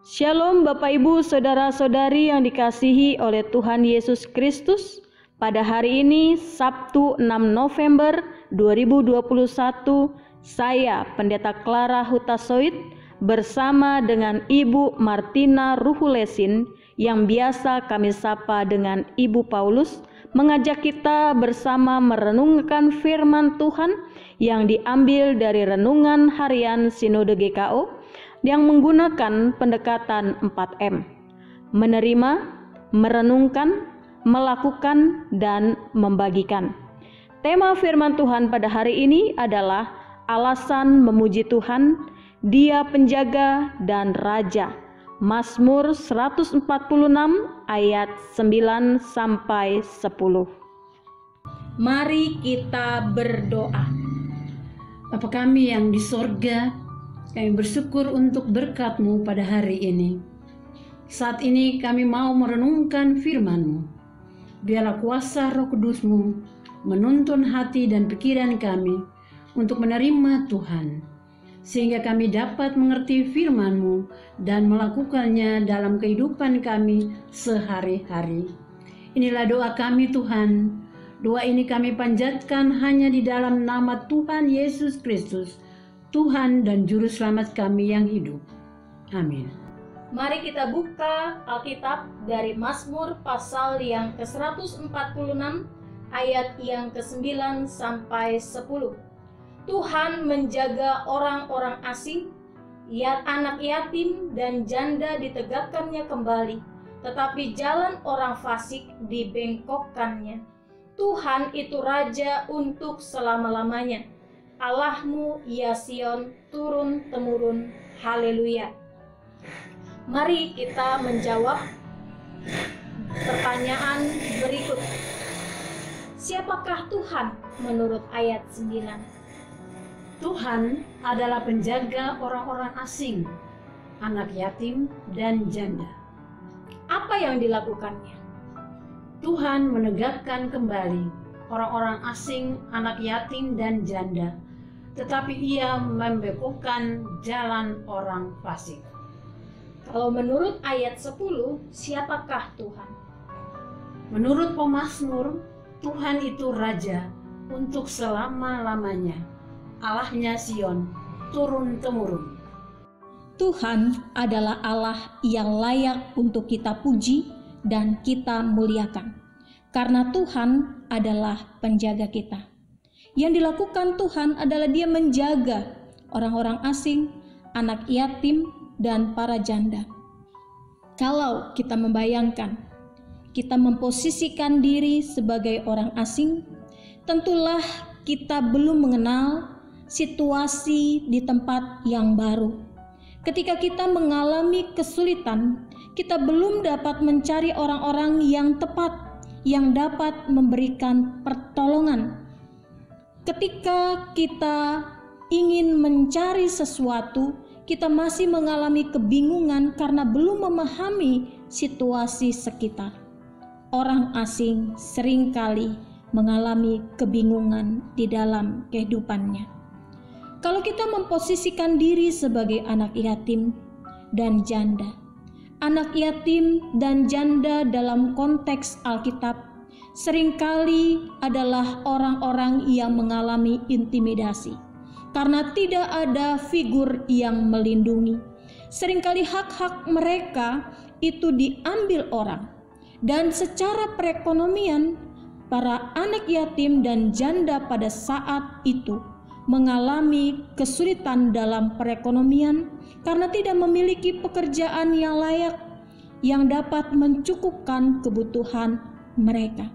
Shalom Bapak Ibu Saudara-saudari yang dikasihi oleh Tuhan Yesus Kristus. Pada hari ini Sabtu 6 November 2021, saya Pendeta Clara Hutasoid bersama dengan Ibu Martina Ruhulesin yang biasa kami sapa dengan Ibu Paulus mengajak kita bersama merenungkan firman Tuhan yang diambil dari renungan harian Sinode GKO yang menggunakan pendekatan 4M: menerima, merenungkan, melakukan, dan membagikan. Tema firman Tuhan pada hari ini adalah alasan memuji Tuhan, Dia penjaga dan Raja. Mazmur 146 ayat 9 sampai 10. Mari kita berdoa. Bapa kami yang di sorga, kami bersyukur untuk berkat-Mu pada hari ini. Saat ini kami mau merenungkan firman-Mu. Biarlah kuasa Roh Kudus-Mu menuntun hati dan pikiran kami untuk menerima Tuhan, sehingga kami dapat mengerti firman-Mu dan melakukannya dalam kehidupan kami sehari-hari. Inilah doa kami Tuhan. Doa ini kami panjatkan hanya di dalam nama Tuhan Yesus Kristus, Tuhan dan Juru Selamat kami yang hidup. Amin. Mari kita buka Alkitab dari Mazmur pasal yang ke-146 ayat yang ke-9 sampai 10. Tuhan menjaga orang-orang asing, anak yatim dan janda ditegakkannya kembali, tetapi jalan orang fasik dibengkokkannya. Tuhan itu Raja untuk selama-lamanya. Allahmu ya Sion, turun-temurun. Haleluya. Mari kita menjawab pertanyaan berikut. Siapakah Tuhan menurut ayat 9? Tuhan adalah penjaga orang-orang asing, anak yatim dan janda. Apa yang dilakukannya? Tuhan menegakkan kembali orang-orang asing, anak yatim dan janda, tetapi Ia membekukan jalan orang fasik. Kalau menurut ayat 10, siapakah Tuhan? Menurut pemazmur, Tuhan itu Raja untuk selama-lamanya. Allahnya Sion, turun-temurun. Tuhan adalah Allah yang layak untuk kita puji dan kita muliakan, karena Tuhan adalah penjaga kita. Yang dilakukan Tuhan adalah Dia menjaga orang-orang asing, anak yatim, dan para janda. Kalau kita membayangkan, kita memposisikan diri sebagai orang asing, tentulah kita belum mengenal situasi di tempat yang baru. Ketika kita mengalami kesulitan, kita belum dapat mencari orang-orang yang tepat yang dapat memberikan pertolongan. Ketika kita ingin mencari sesuatu, kita masih mengalami kebingungan karena belum memahami situasi sekitar. Orang asing seringkali mengalami kebingungan di dalam kehidupannya. Kalau kita memposisikan diri sebagai anak yatim dan janda, anak yatim dan janda dalam konteks Alkitab seringkali adalah orang-orang yang mengalami intimidasi karena tidak ada figur yang melindungi. Seringkali hak-hak mereka itu diambil orang, dan secara perekonomian para anak yatim dan janda pada saat itu mengalami kesulitan dalam perekonomian karena tidak memiliki pekerjaan yang layak yang dapat mencukupkan kebutuhan mereka.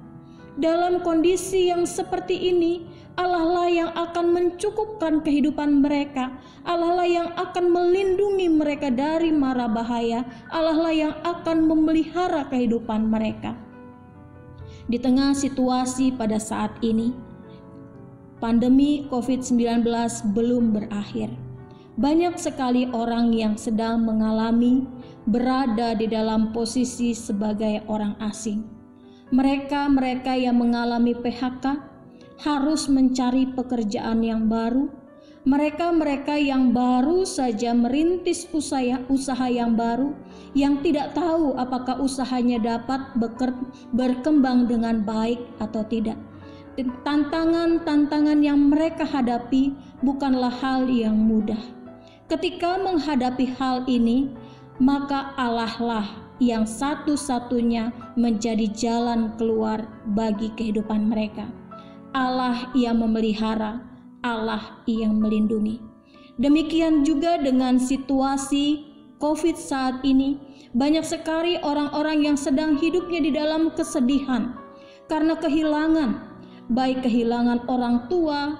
Dalam kondisi yang seperti ini, Allah lah yang akan mencukupkan kehidupan mereka. Allah lah yang akan melindungi mereka dari mara bahaya. Allah lah yang akan memelihara kehidupan mereka. Di tengah situasi pada saat ini, pandemi COVID-19 belum berakhir. Banyak sekali orang yang sedang mengalami berada di dalam posisi sebagai orang asing. Mereka yang mengalami PHK harus mencari pekerjaan yang baru. Mereka-mereka yang baru saja merintis usaha yang baru, yang tidak tahu apakah usahanya dapat berkembang dengan baik atau tidak. Tantangan-tantangan yang mereka hadapi bukanlah hal yang mudah. Ketika menghadapi hal ini, maka Allah lah yang satu-satunya menjadi jalan keluar bagi kehidupan mereka. Allah yang memelihara, Allah yang melindungi. Demikian juga dengan situasi COVID saat ini, banyak sekali orang-orang yang sedang hidupnya di dalam kesedihan karena kehilangan, baik kehilangan orang tua,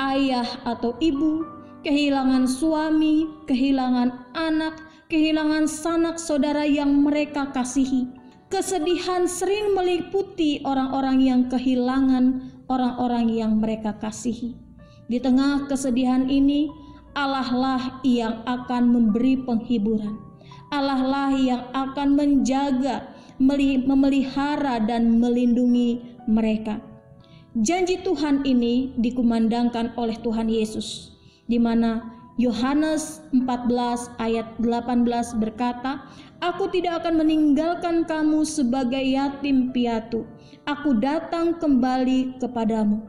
ayah atau ibu, kehilangan suami, kehilangan anak, kehilangan sanak saudara yang mereka kasihi. Kesedihan sering meliputi orang-orang yang kehilangan orang-orang yang mereka kasihi. Di tengah kesedihan ini, Allah lah yang akan memberi penghiburan. Allah lah yang akan menjaga, memelihara dan melindungi mereka. Janji Tuhan ini dikumandangkan oleh Tuhan Yesus, di mana Yohanes 14 ayat 18 berkata, "Aku tidak akan meninggalkan kamu sebagai yatim piatu. Aku datang kembali kepadamu."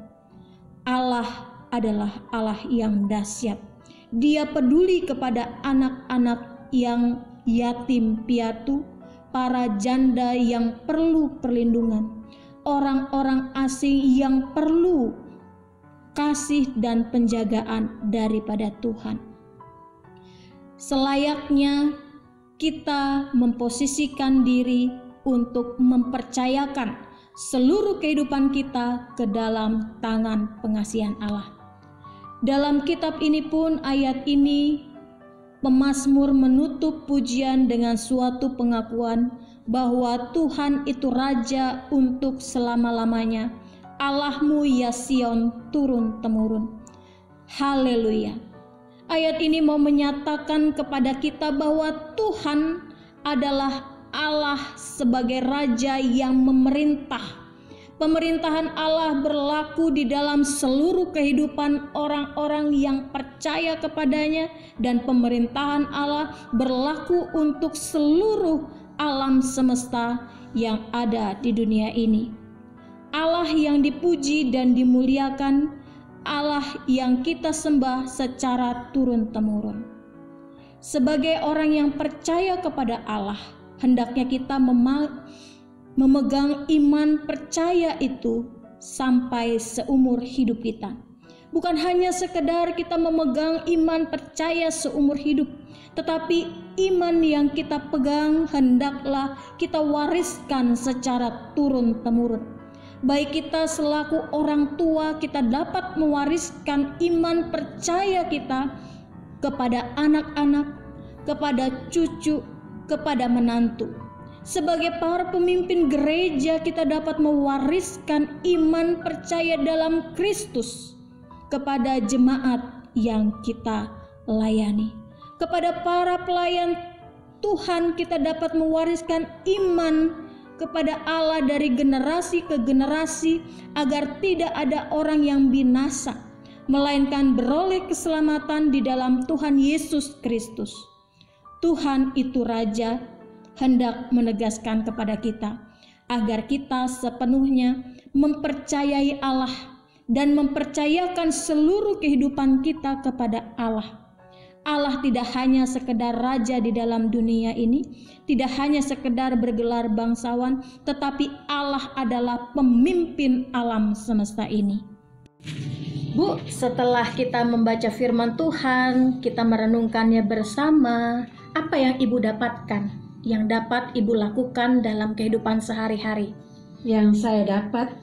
Allah adalah Allah yang dahsyat. Dia peduli kepada anak-anak yang yatim piatu, para janda yang perlu perlindungan, orang-orang asing yang perlu kasih dan penjagaan daripada Tuhan. Selayaknya kita memposisikan diri untuk mempercayakan seluruh kehidupan kita ke dalam tangan pengasihan Allah. Dalam kitab ini pun, ayat ini, pemazmur menutup pujian dengan suatu pengakuan bahwa Tuhan itu Raja untuk selama-lamanya. Allahmu ya Sion turun-temurun. Haleluya. Ayat ini mau menyatakan kepada kita bahwa Tuhan adalah Allah sebagai Raja yang memerintah. Pemerintahan Allah berlaku di dalam seluruh kehidupan orang-orang yang percaya kepadanya, dan pemerintahan Allah berlaku untuk seluruh alam semesta yang ada di dunia ini. Allah yang dipuji dan dimuliakan, Allah yang kita sembah secara turun-temurun. Sebagai orang yang percaya kepada Allah, hendaknya kita memegang iman percaya itu sampai seumur hidup kita. Bukan hanya sekedar kita memegang iman percaya seumur hidup, tetapi iman yang kita pegang hendaklah kita wariskan secara turun-temurun. Baik kita selaku orang tua, kita dapat mewariskan iman percaya kita kepada anak-anak, kepada cucu, kepada menantu. Sebagai para pemimpin gereja, kita dapat mewariskan iman percaya dalam Kristus kepada jemaat yang kita layani. Kepada para pelayan Tuhan, kita dapat mewariskan iman kepada Allah dari generasi ke generasi, agar tidak ada orang yang binasa, melainkan beroleh keselamatan di dalam Tuhan Yesus Kristus. Tuhan itu Raja, hendak menegaskan kepada kita agar kita sepenuhnya mempercayai Allah dan mempercayakan seluruh kehidupan kita kepada Allah. Allah tidak hanya sekedar raja di dalam dunia ini, tidak hanya sekedar bergelar bangsawan, tetapi Allah adalah pemimpin alam semesta ini. Bu, setelah kita membaca firman Tuhan, kita merenungkannya bersama, apa yang Ibu dapatkan, yang dapat Ibu lakukan dalam kehidupan sehari-hari? Yang saya dapat,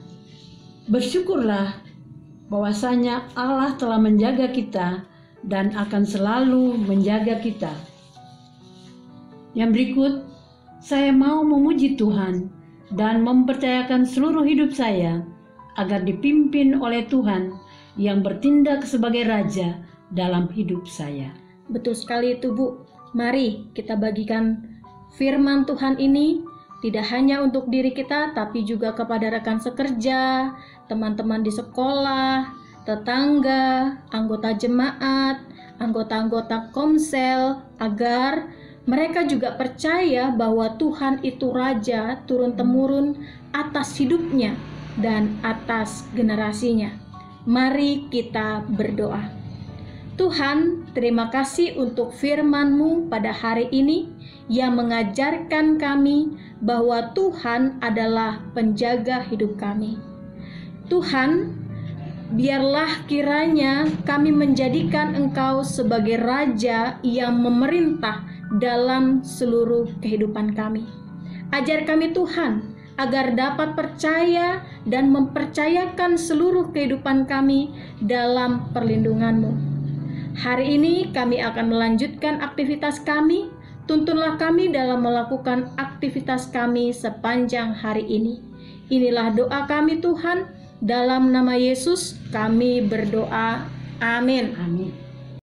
bersyukurlah bahwasanya Allah telah menjaga kita dan akan selalu menjaga kita. Yang berikut, saya mau memuji Tuhan dan mempercayakan seluruh hidup saya agar dipimpin oleh Tuhan yang bertindak sebagai Raja dalam hidup saya. Betul sekali itu, Bu. Mari kita bagikan firman Tuhan ini tidak hanya untuk diri kita, tapi juga kepada rekan sekerja, teman-teman di sekolah, tetangga, anggota jemaat, anggota-anggota komsel, agar mereka juga percaya bahwa Tuhan itu Raja turun-temurun atas hidupnya dan atas generasinya. Mari kita berdoa. Tuhan, terima kasih untuk firman-Mu pada hari ini yang mengajarkan kami bahwa Tuhan adalah penjaga hidup kami. Tuhan, biarlah kiranya kami menjadikan Engkau sebagai Raja yang memerintah dalam seluruh kehidupan kami. Ajar kami Tuhan, agar dapat percaya dan mempercayakan seluruh kehidupan kami dalam perlindungan-Mu. Hari ini kami akan melanjutkan aktivitas kami. Tuntunlah kami dalam melakukan aktivitas kami sepanjang hari ini. Inilah doa kami Tuhan. Dalam nama Yesus kami berdoa. Amin. Amin.